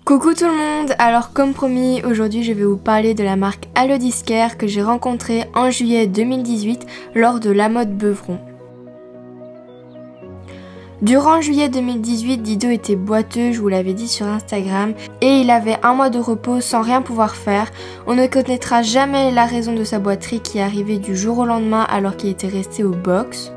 Coucou tout le monde, alors comme promis, aujourd'hui je vais vous parler de la marque Alodiscare que j'ai rencontrée en juillet 2018 lors de la mode Beuvron. Durant juillet 2018, Dido était boiteux, je vous l'avais dit sur Instagram, et il avait un mois de repos sans rien pouvoir faire. On ne connaîtra jamais la raison de sa boiterie qui est arrivée du jour au lendemain alors qu'il était resté au box.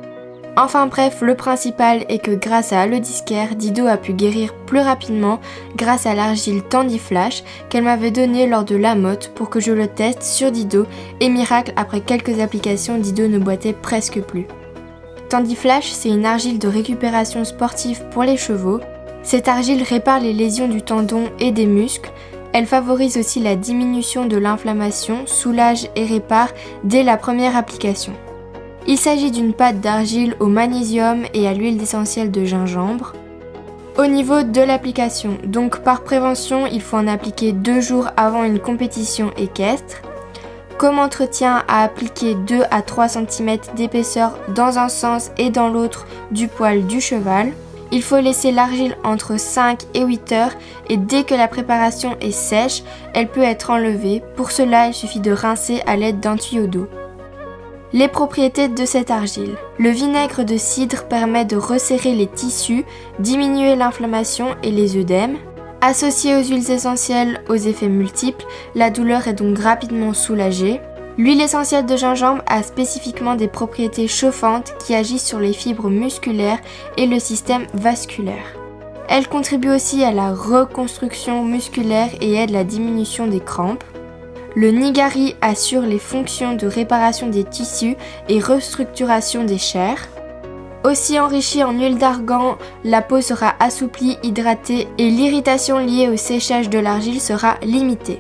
Enfin bref, le principal est que grâce à Alodiscare, Dido a pu guérir plus rapidement grâce à l'argile Tandiflash qu'elle m'avait donnée lors de la motte pour que je le teste sur Dido, et miracle, après quelques applications, Dido ne boitait presque plus. Tandiflash, c'est une argile de récupération sportive pour les chevaux. Cette argile répare les lésions du tendon et des muscles. Elle favorise aussi la diminution de l'inflammation, soulage et répare dès la première application. Il s'agit d'une pâte d'argile au magnésium et à l'huile d'essentiel de gingembre. Au niveau de l'application, donc par prévention, il faut en appliquer 2 jours avant une compétition équestre. Comme entretien, à appliquer 2 à 3 cm d'épaisseur dans un sens et dans l'autre du poil du cheval. Il faut laisser l'argile entre 5 et 8 heures et dès que la préparation est sèche, elle peut être enlevée. Pour cela, il suffit de rincer à l'aide d'un tuyau d'eau. Les propriétés de cette argile. Le vinaigre de cidre permet de resserrer les tissus, diminuer l'inflammation et les œdèmes. Associé aux huiles essentielles aux effets multiples, la douleur est donc rapidement soulagée. L'huile essentielle de gingembre a spécifiquement des propriétés chauffantes qui agissent sur les fibres musculaires et le système vasculaire. Elle contribue aussi à la reconstruction musculaire et aide la diminution des crampes. Le nigari assure les fonctions de réparation des tissus et restructuration des chairs. Aussi enrichie en huile d'argan, la peau sera assouplie, hydratée et l'irritation liée au séchage de l'argile sera limitée.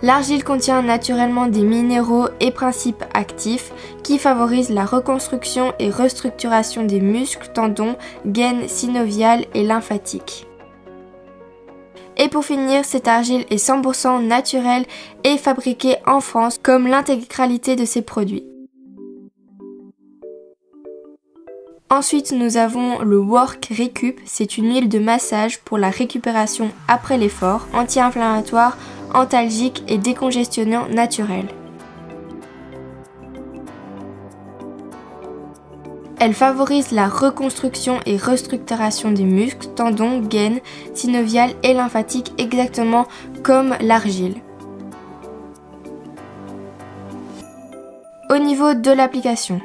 L'argile contient naturellement des minéraux et principes actifs qui favorisent la reconstruction et restructuration des muscles, tendons, gaines synoviales et lymphatiques. Et pour finir, cette argile est 100% naturelle et fabriquée en France comme l'intégralité de ses produits. Ensuite, nous avons le Work Recup, c'est une huile de massage pour la récupération après l'effort, anti-inflammatoire, antalgique et décongestionnant naturel. Elle favorise la reconstruction et restructuration des muscles, tendons, gaines, synoviales et lymphatiques exactement comme l'argile. Au niveau de l'application,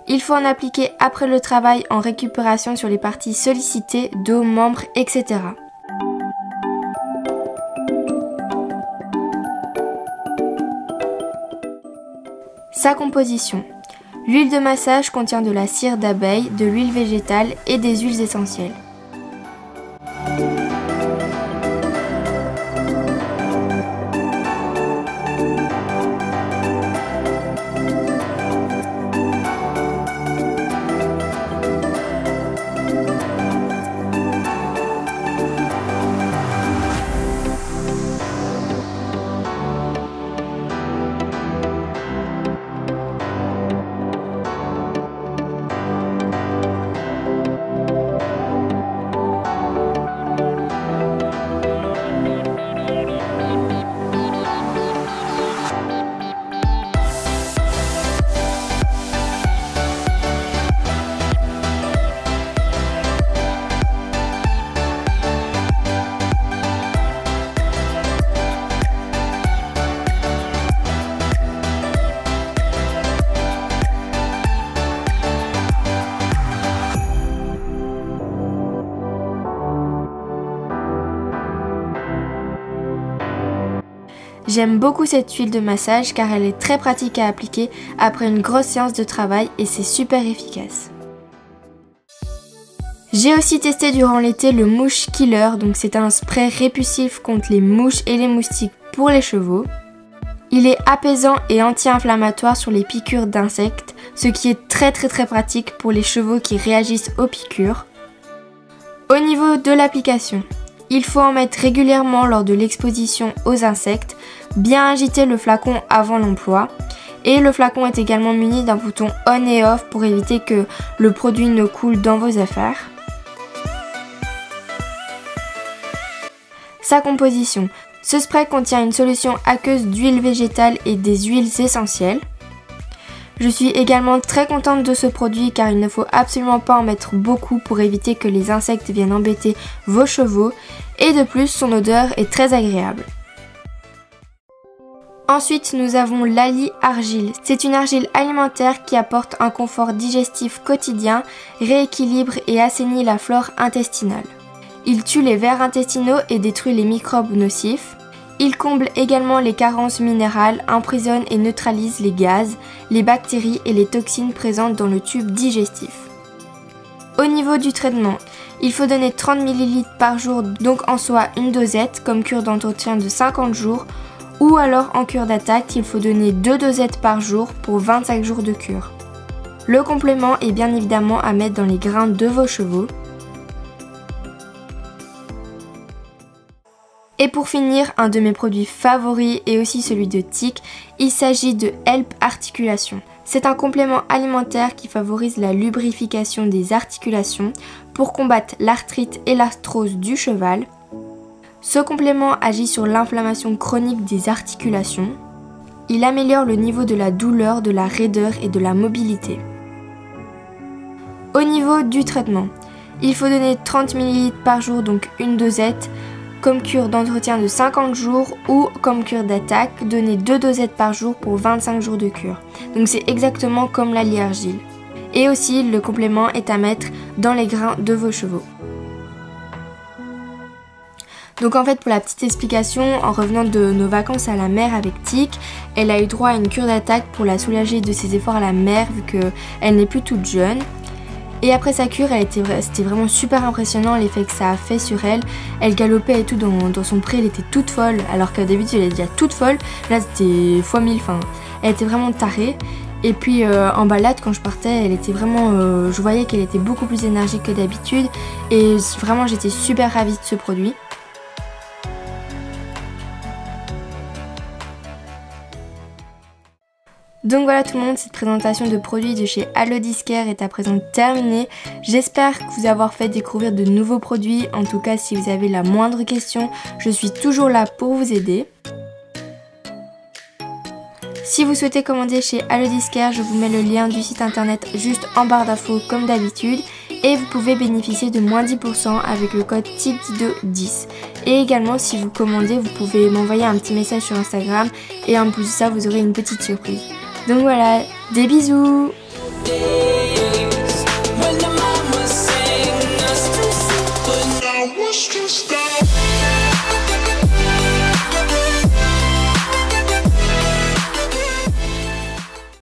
il faut en appliquer après le travail en récupération sur les parties sollicitées, dos, membres, etc. Sa composition. L'huile de massage contient de la cire d'abeille, de l'huile végétale et des huiles essentielles. J'aime beaucoup cette huile de massage car elle est très pratique à appliquer après une grosse séance de travail et c'est super efficace. J'ai aussi testé durant l'été le Mouche Killer, donc c'est un spray répulsif contre les mouches et les moustiques pour les chevaux. Il est apaisant et anti-inflammatoire sur les piqûres d'insectes, ce qui est très pratique pour les chevaux qui réagissent aux piqûres. Au niveau de l'application, il faut en mettre régulièrement lors de l'exposition aux insectes, bien agiter le flacon avant l'emploi. Et le flacon est également muni d'un bouton on et off pour éviter que le produit ne coule dans vos affaires. Sa composition. Ce spray contient une solution aqueuse d'huile végétale et des huiles essentielles. Je suis également très contente de ce produit car il ne faut absolument pas en mettre beaucoup pour éviter que les insectes viennent embêter vos chevaux et de plus son odeur est très agréable. Ensuite nous avons l'Ali Argile. C'est une argile alimentaire qui apporte un confort digestif quotidien, rééquilibre et assainit la flore intestinale. Il tue les vers intestinaux et détruit les microbes nocifs. Il comble également les carences minérales, emprisonne et neutralise les gaz, les bactéries et les toxines présentes dans le tube digestif. Au niveau du traitement, il faut donner 30 ml par jour, donc en soi une dosette comme cure d'entretien de 50 jours, ou alors en cure d'attaque, il faut donner 2 dosettes par jour pour 25 jours de cure. Le complément est bien évidemment à mettre dans les grains de vos chevaux. Et pour finir, un de mes produits favoris et aussi celui de Tic, il s'agit de Help Articulation. C'est un complément alimentaire qui favorise la lubrification des articulations pour combattre l'arthrite et l'arthrose du cheval. Ce complément agit sur l'inflammation chronique des articulations. Il améliore le niveau de la douleur, de la raideur et de la mobilité. Au niveau du traitement, il faut donner 30 ml par jour, donc une dosette, comme cure d'entretien de 50 jours ou comme cure d'attaque, donner 2 dosettes par jour pour 25 jours de cure. Donc c'est exactement comme l'Ali Argile. Et aussi le complément est à mettre dans les grains de vos chevaux. Donc en fait pour la petite explication, en revenant de nos vacances à la mer avec Tic, elle a eu droit à une cure d'attaque pour la soulager de ses efforts à la mer vu qu'elle n'est plus toute jeune. Et après sa cure, c'était vraiment super impressionnant l'effet que ça a fait sur elle. Elle galopait et tout dans son pré, elle était toute folle, alors qu'au début elle était déjà toute folle. Là c'était x 1000, enfin elle était vraiment tarée. Et puis en balade quand je partais, elle était vraiment, je voyais qu'elle était beaucoup plus énergique que d'habitude. Et vraiment j'étais super ravie de ce produit. Donc voilà tout le monde, cette présentation de produits de chez Allodiscare est à présent terminée. J'espère vous avoir fait découvrir de nouveaux produits. En tout cas, si vous avez la moindre question, je suis toujours là pour vous aider. Si vous souhaitez commander chez Allodiscare, je vous mets le lien du site internet juste en barre d'infos comme d'habitude. Et vous pouvez bénéficier de moins 10% avec le code TICDIDO10. Et également, si vous commandez, vous pouvez m'envoyer un petit message sur Instagram. Et en plus de ça, vous aurez une petite surprise. Donc voilà, des bisous! When the mama sang us to sleep, but now it's just